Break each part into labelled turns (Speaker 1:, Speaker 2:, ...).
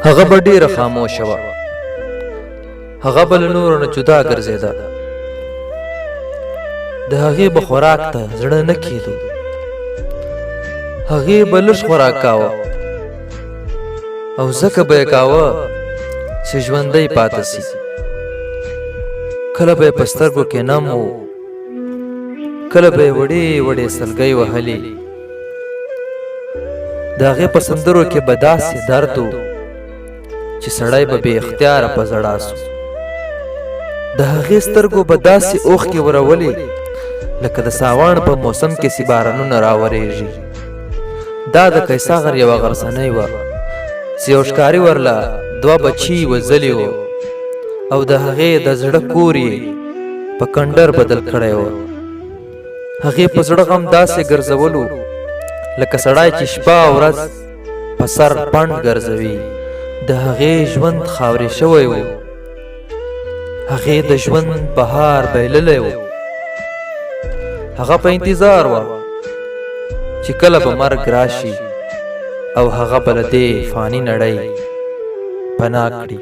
Speaker 1: هغه به ډېره خاموشه وه. هغه به له نورو نه جدا ګرځېده. د هغې به خوراک ته زړه نه کېدو. هغې به لږ خوراک کاوه او ځکه به یې کاوه چې ژوندی پاته سي. کله به یې په سترګو کې نم و، کله به یې وړې وړې سلګۍ وهلې. د هغې په سندرو کې به داسې درد و چې سړی به بې اختیاره په ژړا سو. د هغې سترګو به داسې اوښکې ورولې لکه د ساوان په موسم کې چې بارانونه راورېږي. دا د قیصاغر یوه غرڅنۍ وه چې یو ښکاري ورله 2 بچي وژلي وو او د هغې د زړه کور یې په کنډر بدل کړی و. هغې په زړه غم داسې ګرځولو لکه سړی چې شپه او ورځ په سر پنډ ګرځوي. د هغې ژوند خاورې شوی و. هغې د ژوند بهار بایللی و. هغه په انتظار وه چې کله به مرګ راشي او هغه به له دې فاني نړۍ پناه کړي.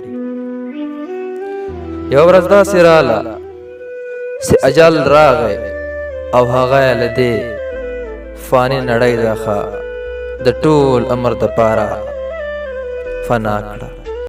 Speaker 1: یوه ورځ داسې راله چې اجل راغی او هغه یې له دې فاني نړۍ څخه د ټول عمر دپاره فنا کړه.